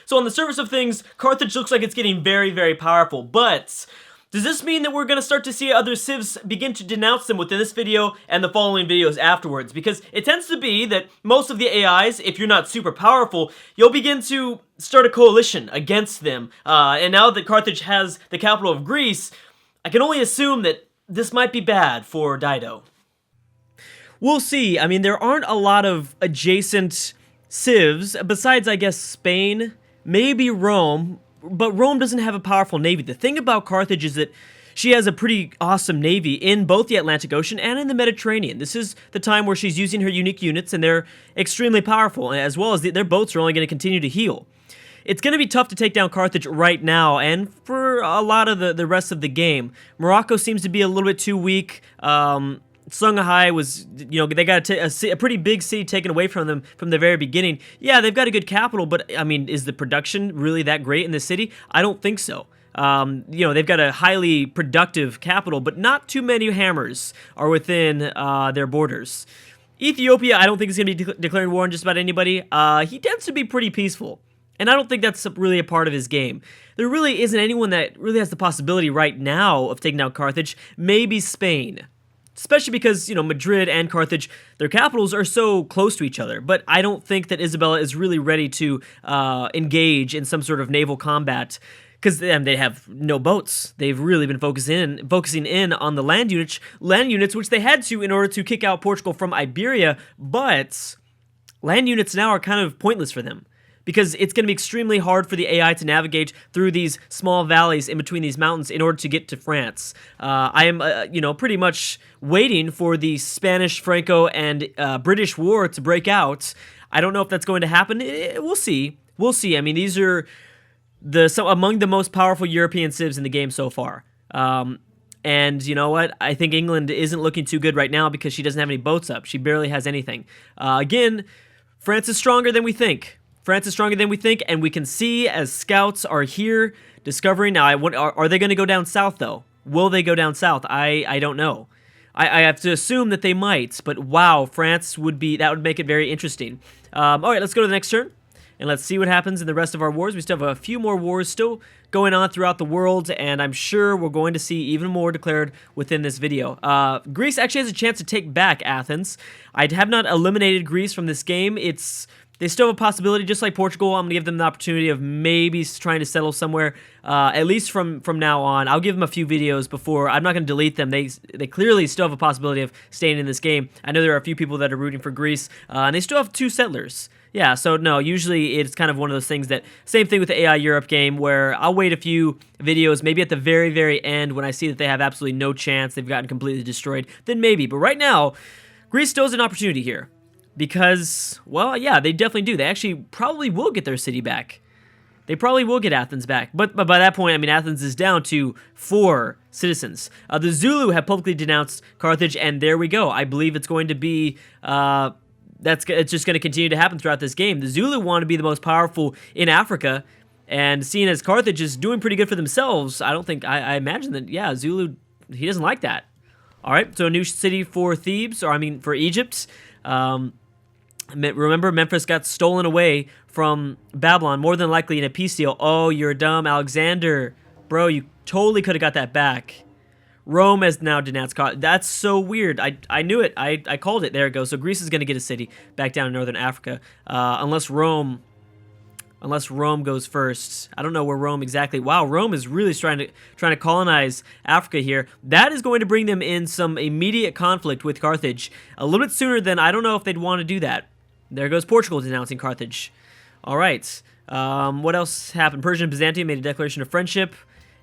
So on the surface of things, Carthage looks like it's getting very, very powerful, but does this mean that we're going to start to see other civs begin to denounce them within this video and the following videos afterwards? Because it tends to be that most of the AIs, if you're not super powerful, you'll begin to start a coalition against them. And now that Carthage has the capital of Greece, I can only assume that this might be bad for Dido. We'll see. I mean, there aren't a lot of adjacent civs, besides, I guess, Spain, maybe Rome, but Rome doesn't have a powerful navy. The thing about Carthage is that she has a pretty awesome navy in both the Atlantic Ocean and in the Mediterranean. This is the time where she's using her unique units, and they're extremely powerful, as well as their boats are only going to continue to heal. It's going to be tough to take down Carthage right now, and for a lot of the rest of the game. Morocco seems to be a little bit too weak. Songhai was, they got a pretty big city taken away from them from the very beginning. Yeah, they've got a good capital, but, I mean, is the production really that great in the city? I don't think so. They've got a highly productive capital, but not too many hammers are within their borders. Ethiopia, I don't think is going to be declaring war on just about anybody. He tends to be pretty peaceful, and I don't think that's really a part of his game. There really isn't anyone that really has the possibility right now of taking out Carthage. Maybe Spain. Especially because, Madrid and Carthage, their capitals are so close to each other. But I don't think that Isabella is really ready to engage in some sort of naval combat, because they have no boats. They've really been focusing in on the land units, which they had to in order to kick out Portugal from Iberia. But land units now are kind of pointless for them, because it's going to be extremely hard for the AI to navigate through these small valleys in between these mountains in order to get to France. I am, pretty much waiting for the Spanish, Franco, and British war to break out. I don't know if that's going to happen. We'll see. We'll see. I mean, these are among the most powerful European civs in the game so far. And you know what? I think England isn't looking too good right now because she doesn't have any boats up. She barely has anything. Again, France is stronger than we think. And we can see as scouts are here discovering. Now, are they going to go down south, though? Will they go down south? I don't know. I have to assume that they might, but wow, France would make it very interesting. All right, let's go to the next turn, and let's see what happens in the rest of our wars. We still have a few more wars still going on throughout the world, and I'm sure we're going to see even more declared within this video. Greece actually has a chance to take back Athens. I have not eliminated Greece from this game. They still have a possibility, just like Portugal. I'm going to give them the opportunity of maybe trying to settle somewhere, at least from now on. I'll give them a few videos before. I'm not going to delete them. They clearly still have a possibility of staying in this game. I know there are a few people that are rooting for Greece, and they still have 2 settlers. Yeah, so no, usually it's kind of one of those things that, same thing with the AI Europe game, where I'll wait a few videos, maybe at the very, very end, when I see that they have absolutely no chance, they've gotten completely destroyed, then maybe. But right now, Greece still has an opportunity here. Because, well, yeah, they definitely do. They actually probably will get their city back. They probably will get Athens back. But by that point, I mean, Athens is down to 4 citizens. The Zulu have publicly denounced Carthage, and there we go. I believe it's going to be, it's just going to continue to happen throughout this game. The Zulu want to be the most powerful in Africa, and seeing as Carthage is doing pretty good for themselves, I imagine that, yeah, Zulu, he doesn't like that. All right, so a new city for Thebes, for Egypt. Remember, Memphis got stolen away from Babylon, more than likely in a peace deal. Oh, you're dumb, Alexander. Bro, you totally could have got that back. Rome has now denounced Carthage. That's so weird. I knew it. I called it. There it goes. So Greece is going to get a city back down in northern Africa, unless Rome goes first. I don't know where Rome exactly. Wow, Rome is really trying to colonize Africa here. That is going to bring them in some immediate conflict with Carthage a little bit sooner than I don't know if they'd want to do that. There goes Portugal denouncing Carthage. All right. What else happened? Persian and Byzantium made a declaration of friendship,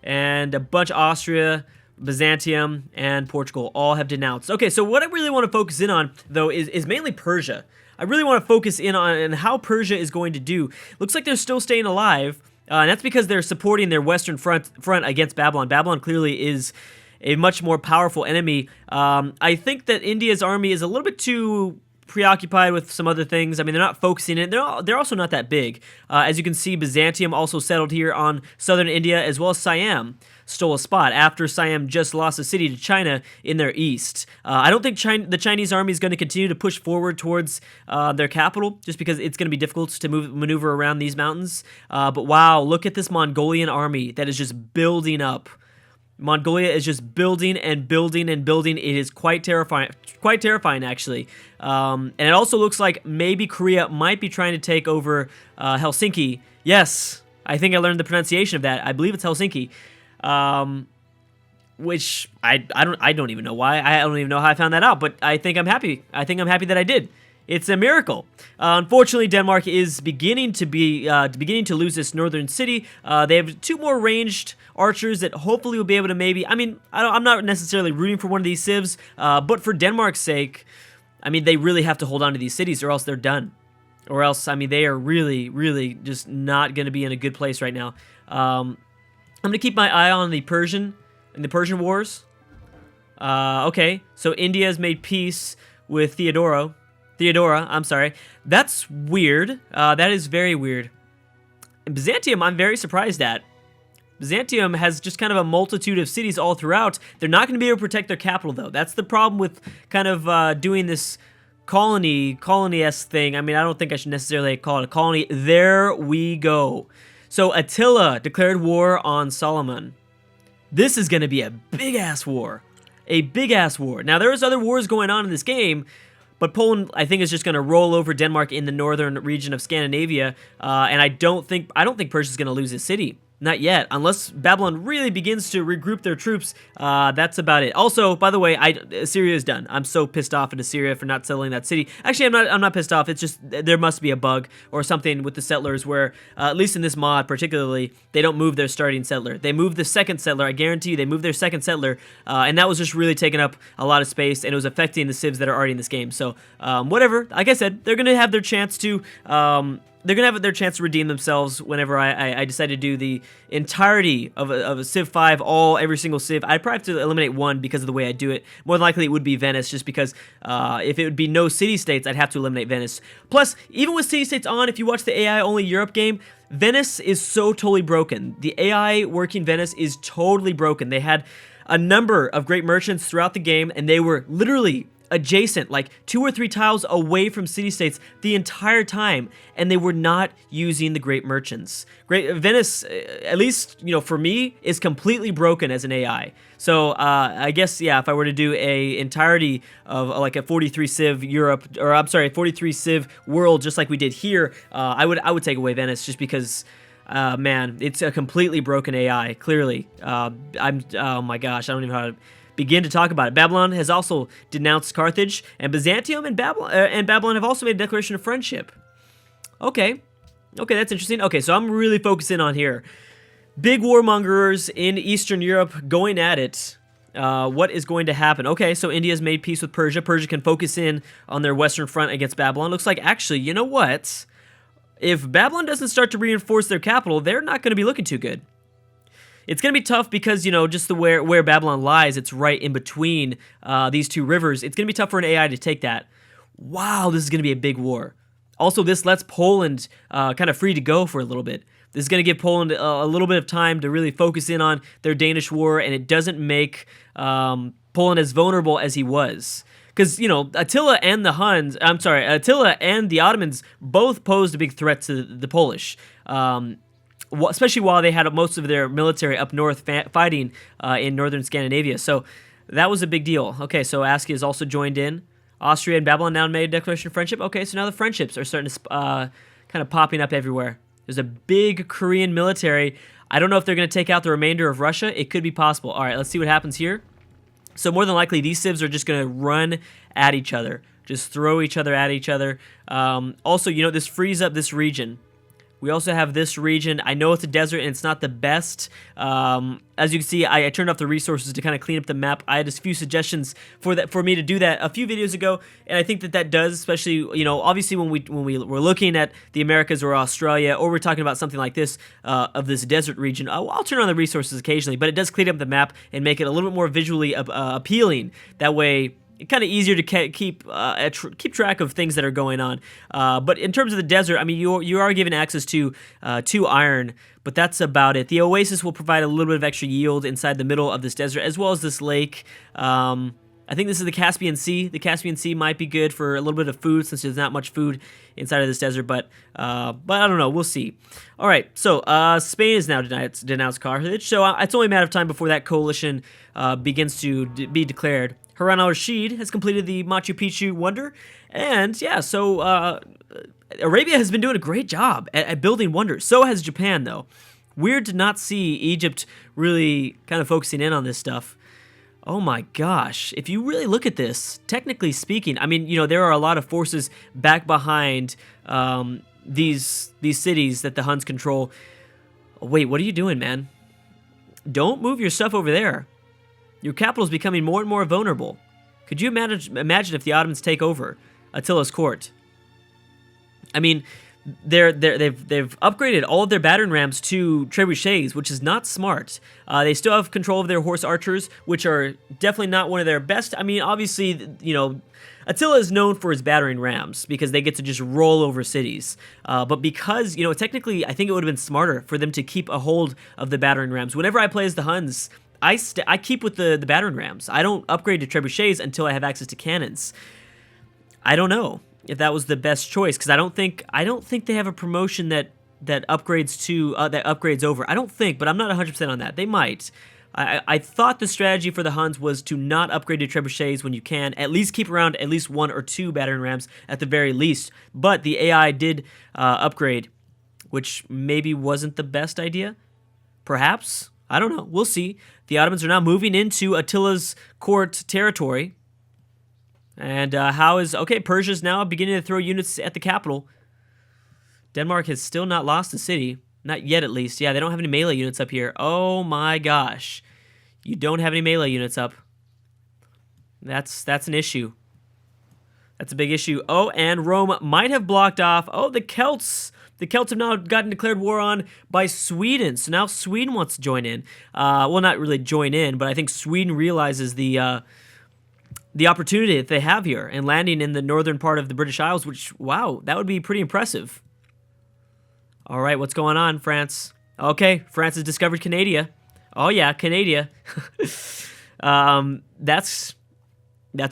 and a bunch of Austria, Byzantium, and Portugal all have denounced. Okay, so what I really want to focus in on, though, is mainly Persia. I really want to focus in on how Persia is going to do. Looks like they're still staying alive, and that's because they're supporting their western front against Babylon. Babylon clearly is a much more powerful enemy. I think that India's army is a little bit too preoccupied with some other things. I mean, they're not focusing it. They're also not that big. As you can see, Byzantium also settled here on southern India, as well as Siam stole a spot after Siam just lost a city to China in their east. I don't think the Chinese army is going to continue to push forward towards their capital, just because it's going to be difficult to maneuver around these mountains. But wow, look at this Mongolian army that is just building up. Mongolia is just building and building and building. It is quite terrifying actually. And it also looks like maybe Korea might be trying to take over Helsinki. Yes, I think I learned the pronunciation of that. I believe it's Helsinki. Which I don't even know why. I don't even know how I found that out, but I think I'm happy. I think I'm happy that I did. It's a miracle. Unfortunately, Denmark is beginning to lose this northern city. They have 2 more ranged archers that hopefully will be able to maybe. I mean, I'm not necessarily rooting for one of these civs, but for Denmark's sake, I mean, they really have to hold on to these cities, or else they're done. Or else, I mean, they are really, really just not going to be in a good place right now. I'm going to keep my eye on the Persian Wars. Okay, so India has made peace with Theodora, I'm sorry. That's weird. That is very weird. And Byzantium, I'm very surprised at. Byzantium has just kind of a multitude of cities all throughout. They're not going to be able to protect their capital, though. That's the problem with kind of doing this colony-esque thing. I mean, I don't think I should necessarily call it a colony. There we go. So Attila declared war on Solomon. This is going to be a big-ass war. A big-ass war. Now, there is other wars going on in this game, but Poland, I think, is just going to roll over Denmark in the northern region of Scandinavia, and I don't think Persia is going to lose a city. Not yet, unless Babylon really begins to regroup their troops. That's about it. Also, by the way, Assyria is done. I'm so pissed off at Assyria for not settling that city. Actually, I'm not pissed off. It's just there must be a bug or something with the settlers where, at least in this mod particularly, they don't move their starting settler. They move the second settler. I guarantee you, they move their second settler, and that was just really taking up a lot of space, and it was affecting the civs that are already in this game. So, whatever. Like I said, they're gonna have their chance to. They're going to have their chance to redeem themselves whenever I decide to do the entirety of a Civ 5, every single Civ. I'd probably have to eliminate one because of the way I do it. More than likely it would be Venice, just because if it would be no city-states, I'd have to eliminate Venice. Plus, even with city-states on, if you watch the AI-only Europe game, Venice is so totally broken. The AI working Venice is totally broken. They had a number of great merchants throughout the game, and they were literally adjacent, like 2 or 3 tiles away from city-states the entire time, and they were not using the great merchants. Venice, at least, you know, for me, is completely broken as an AI. So, I guess, yeah, if I were to do a entirety of like a 43 Civ Europe, or I'm sorry, 43 Civ world, just like we did here, I would take away Venice, just because man, it's a completely broken AI, clearly. Oh my gosh, I don't even know how to begin to talk about it. Babylon has also denounced Carthage, and Byzantium and Babylon have also made a declaration of friendship. Okay, that's interesting. Okay, so I'm really focusing on here. Big warmongers in Eastern Europe going at it. What is going to happen? Okay, so India's made peace with Persia. Persia can focus in on their western front against Babylon. Looks like, actually, you know what? If Babylon doesn't start to reinforce their capital, they're not going to be looking too good. It's going to be tough because, you know, just where Babylon lies, it's right in between these 2 rivers. It's going to be tough for an AI to take that. Wow, this is going to be a big war. Also, this lets Poland kind of free to go for a little bit. This is going to give Poland a little bit of time to really focus in on their Danish war, and it doesn't make Poland as vulnerable as he was. Because, you know, Attila and the Ottomans both posed a big threat to the Polish. Especially while they had most of their military up north fighting in northern Scandinavia. So that was a big deal. Okay, so Askia has also joined in. Austria and Babylon now made a declaration of friendship. Okay, so now the friendships are starting to kind of popping up everywhere. There's a big Korean military. I don't know if they're going to take out the remainder of Russia. It could be possible. All right, let's see what happens here. So more than likely, these civs are just going to run at each other. Just throw each other at each other. Also, you know, this frees up this region. We also have this region. I know it's a desert and it's not the best. As you can see, I turned off the resources to kind of clean up the map. I had a few suggestions for me to do that a few videos ago, and I think that does, especially, you know, obviously when we were looking at the Americas or Australia, or we're talking about something like this of this desert region. I'll turn on the resources occasionally, but it does clean up the map and make it a little bit more visually appealing. That way, kind of easier to keep track of things that are going on. But in terms of the desert, I mean, you are given access to iron, but that's about it. The oasis will provide a little bit of extra yield inside the middle of this desert, as well as this lake. I think this is the Caspian Sea. The Caspian Sea might be good for a little bit of food, since there's not much food inside of this desert, but I don't know. We'll see. All right, so Spain is now denounced Carthage, so it's only a matter of time before that coalition begins to be declared. Harun al-Rashid has completed the Machu Picchu wonder, and yeah, so Arabia has been doing a great job at building wonders. So has Japan, though. Weird to not see Egypt really kind of focusing in on this stuff. Oh my gosh, if you really look at this, technically speaking, I mean, you know, there are a lot of forces back behind these cities that the Huns control. Oh, wait, what are you doing, man? Don't move your stuff over there. Your capital is becoming more and more vulnerable. Could you imagine if the Ottomans take over Attila's court? I mean, they've upgraded all of their battering rams to trebuchets, which is not smart. They still have control of their horse archers, which are definitely not one of their best. I mean, obviously, you know, Attila is known for his battering rams because they get to just roll over cities. But because, you know, technically, I think it would have been smarter for them to keep a hold of the battering rams. Whenever I play as the Huns, I keep with the battering rams. I don't upgrade to trebuchets until I have access to cannons. I don't know if that was the best choice, because I don't think they have a promotion that upgrades over. I don't think, but I'm not 100% on that. They might. I thought the strategy for the Huns was to not upgrade to trebuchets when you can. At least keep around at least 1 or 2 battering rams at the very least. But the AI did upgrade, which maybe wasn't the best idea. Perhaps. I don't know. We'll see. The Ottomans are now moving into Attila's court territory. And Persia's now beginning to throw units at the capital. Denmark has still not lost the city. Not yet, at least. Yeah, they don't have any melee units up here. Oh my gosh. You don't have any melee units up. That's an issue. That's a big issue. Oh, and Rome might have blocked off. Oh, the Celts. The Celts have now gotten declared war on by Sweden. So now Sweden wants to join in. Well, not really join in, but I think Sweden realizes the opportunity that they have here and landing in the northern part of the British Isles, which, wow, that would be pretty impressive. All right, what's going on, France? Okay, France has discovered Canada. Oh, yeah, Canada. That's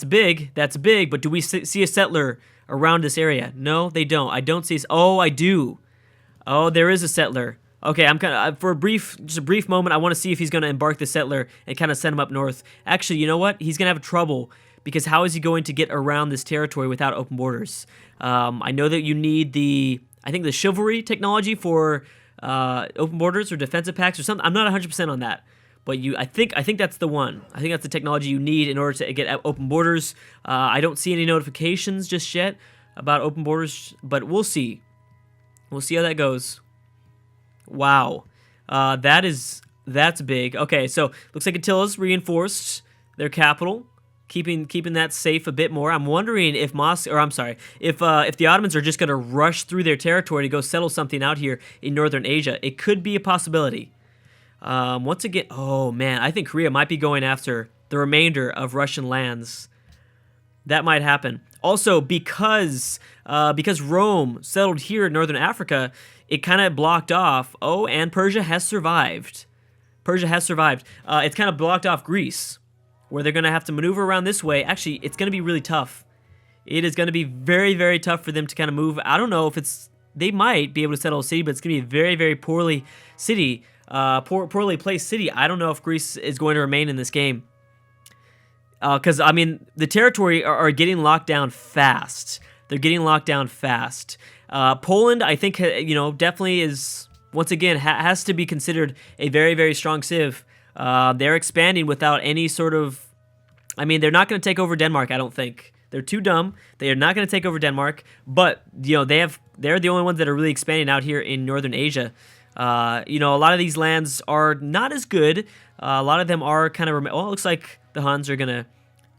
big. That's big, but do we see a settler around this area? No, they don't. I don't see... Oh, I do. Oh, there is a settler. Okay, I'm kind of... for just a brief moment, I want to see if he's going to embark the settler and kind of send him up north. Actually, you know what? He's going to have trouble, because how is he going to get around this territory without open borders? I know that you need the chivalry technology for open borders or defensive packs or something. I'm not 100% on that, but I think that's the one. I think that's the technology you need in order to get open borders. I don't see any notifications just yet about open borders, but we'll see. We'll see how that goes. Wow, that's big. Okay, so looks like Attila's reinforced their capital, keeping that safe a bit more. I'm wondering if if the Ottomans are just going to rush through their territory to go settle something out here in northern Asia. It could be a possibility. Once again, oh man, I think Korea might be going after the remainder of Russian lands. That might happen. Also, because Rome settled here in northern Africa, it kind of blocked off. Oh, and Persia has survived. It's kind of blocked off Greece, where they're going to have to maneuver around this way. Actually, it's going to be really tough. It is going to be very, very tough for them to kind of move. I don't know if they might be able to settle a city, but it's going to be a very, very poorly placed city. I don't know if Greece is going to remain in this game. Because, I mean, the territory are getting locked down fast. They're getting locked down fast. Poland, I think, definitely is, once again, has to be considered a very, very strong civ. They're expanding without any sort of... I mean, they're not going to take over Denmark, I don't think. They're too dumb. They are not going to take over Denmark. But, they're the only ones that are really expanding out here in northern Asia. A lot of these lands are not as good. A lot of them are kind of... Well, it looks like the Huns are going to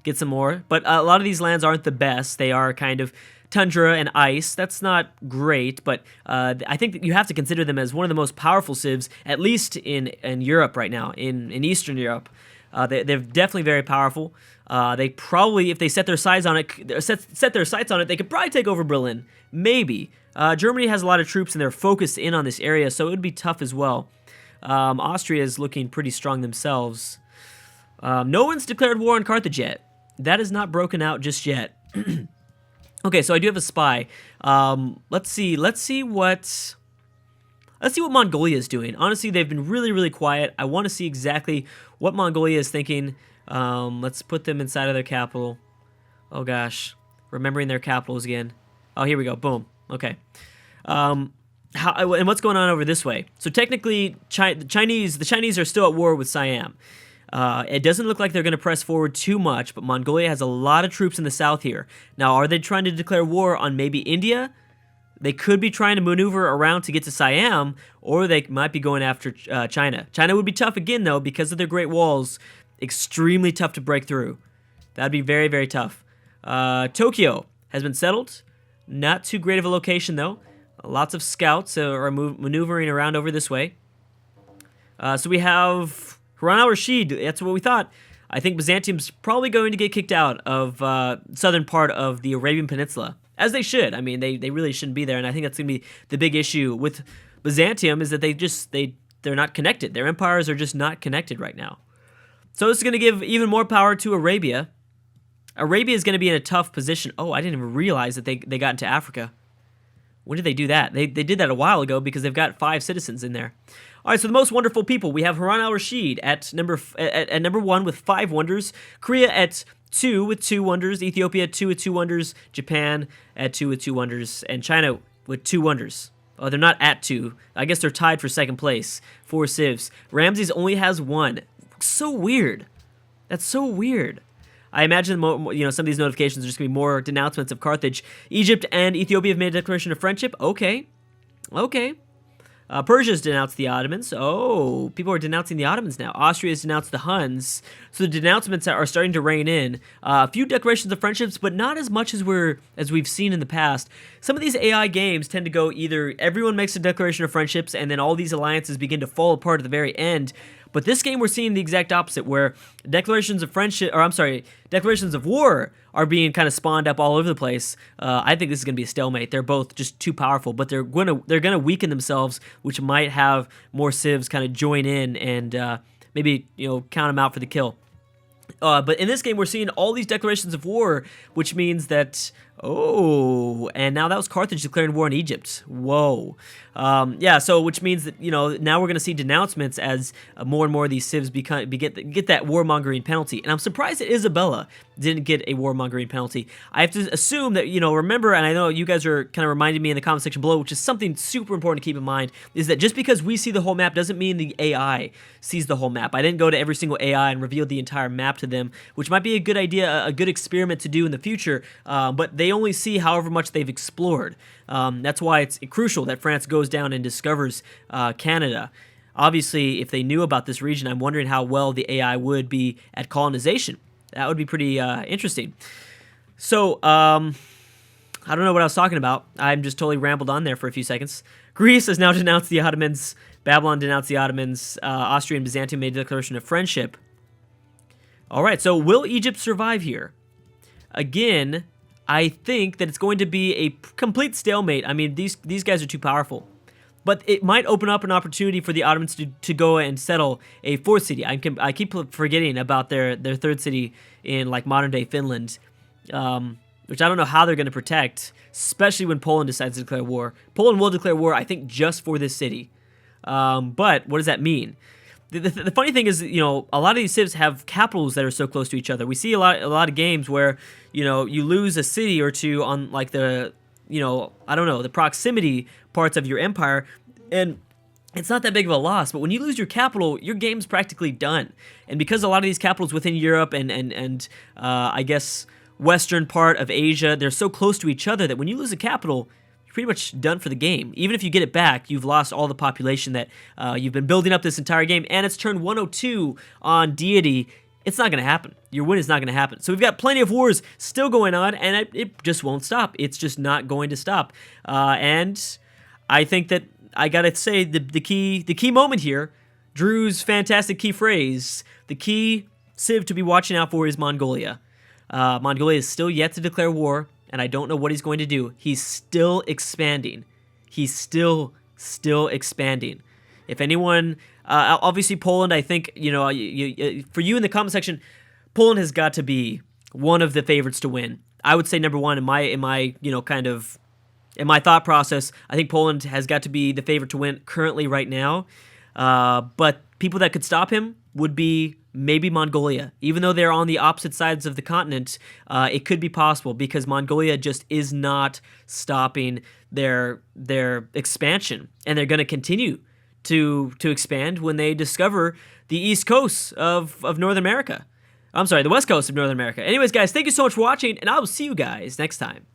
get some more. But a lot of these lands aren't the best. They are kind of tundra and ice. That's not great, but I think that you have to consider them as one of the most powerful civs, at least in Europe right now, in Eastern Europe. They're definitely very powerful. They probably, if they set their sights on it, they could probably take over Berlin. Maybe. Germany has a lot of troops and they're focused in on this area, so it would be tough as well. Austria is looking pretty strong themselves. No one's declared war on Carthage yet. That is not broken out just yet. Okay, so I do have a spy. Let's see what Mongolia is doing. Honestly, they've been really, really quiet. I want to see exactly what Mongolia is thinking. Let's put them inside of their capital. Oh gosh, remembering their capitals again. Oh, here we go. Boom. Okay. And what's going on over this way? So technically, the Chinese are still at war with Siam. It doesn't look like they're going to press forward too much, but Mongolia has a lot of troops in the south here. Now, are they trying to declare war on maybe India? They could be trying to maneuver around to get to Siam, or they might be going after China. China would be tough again, though, because of their Great Walls. Extremely tough to break through. That'd be very, very tough. Tokyo has been settled. Not too great of a location, though. Lots of scouts are maneuvering around over this way. So we have Harun al-Rashid. That's what we thought. I think Byzantium's probably going to get kicked out of southern part of the Arabian Peninsula. As they should. I mean, they really shouldn't be there, and I think that's going to be the big issue with Byzantium is that they're not connected. Their empires are just not connected right now. So this is going to give even more power to Arabia. Arabia is going to be in a tough position. Oh, I didn't even realize that they got into Africa. When did they do that? They did that a while ago because they've got 5 citizens in there. All right, so the most wonderful people. We have Harun al-Rashid at number 1 with 5 wonders. Korea at 2 with 2 wonders. Ethiopia at 2 with 2 wonders. Japan at 2 with 2 wonders. And China with 2 wonders. Oh, they're not at 2. I guess they're tied for second place. 4 civs. Ramses only has 1. So weird. That's so weird. I imagine some of these notifications are just going to be more denouncements of Carthage. Egypt and Ethiopia have made a declaration of friendship. Okay. Persia's denounced the Ottomans. Oh, people are denouncing the Ottomans now. Austria has denounced the Huns. So the denouncements are starting to reign in. A few declarations of friendships, but not as much as we've seen in the past. Some of these AI games tend to go either everyone makes a declaration of friendships and then all these alliances begin to fall apart at the very end. But this game, we're seeing the exact opposite, where declarations of war are being kind of spawned up all over the place. I think this is going to be a stalemate. They're both just too powerful, but they're gonna weaken themselves, which might have more civs kind of join in and maybe count them out for the kill. But in this game, we're seeing all these declarations of war, which means that and now that was Carthage declaring war on Egypt. Whoa. So which means that, now we're going to see denouncements as more and more of these civs get that warmongering penalty. And I'm surprised that Isabella didn't get a warmongering penalty. I have to assume that, remember, and I know you guys are kind of reminding me in the comment section below, which is something super important to keep in mind, is that just because we see the whole map doesn't mean the AI sees the whole map. I didn't go to every single AI and reveal the entire map to them, which might be a good idea, a good experiment to do in the future, but they only see however much they've explored. That's why it's crucial that France goes down and discovers Canada. Obviously, if they knew about this region, I'm wondering how well the AI would be at colonization. That would be pretty interesting. So, I don't know what I was talking about. I'm just totally rambled on there for a few seconds. Greece has now denounced the Ottomans. Babylon denounced the Ottomans. Austria and Byzantium made a declaration of friendship. All right, so will Egypt survive here? Again, I think that it's going to be a complete stalemate. I mean, these guys are too powerful. But it might open up an opportunity for the Ottomans to go and settle a 4th city. I keep forgetting about their 3rd city in modern-day Finland, which I don't know how they're going to protect, especially when Poland decides to declare war. Poland will declare war, I think, just for this city. But what does that mean? The funny thing is, a lot of these civs have capitals that are so close to each other. We see a lot of games where, you lose a city or two on the proximity parts of your empire, and it's not that big of a loss. But when you lose your capital, your game's practically done. And because a lot of these capitals within Europe and I guess western part of Asia, they're so close to each other that when you lose a capital, pretty much done for the game. Even if you get it back, you've lost all the population that you've been building up this entire game, and it's turned 102 on deity. It's not going to happen. Your win is not going to happen. So we've got plenty of wars still going on, and it just won't stop. It's just not going to stop. And I think that I got to say the key moment here, Drew's fantastic key phrase, the key civ to be watching out for is Mongolia. Mongolia is still yet to declare war, and I don't know what he's going to do. He's still expanding. He's still expanding. If anyone, obviously Poland, I think, you know, for you in the comment section, Poland has got to be one of the favorites to win. I would say number one in my you know, kind of in my thought process. I think Poland has got to be the favorite to win currently right now. But people that could stop him would be maybe Mongolia. Even though they're on the opposite sides of the continent, it could be possible because Mongolia just is not stopping their expansion, and they're going to continue to expand when they discover the east coast of North America. I'm sorry, the west coast of North America. Anyways, guys, thank you so much for watching, and I will see you guys next time.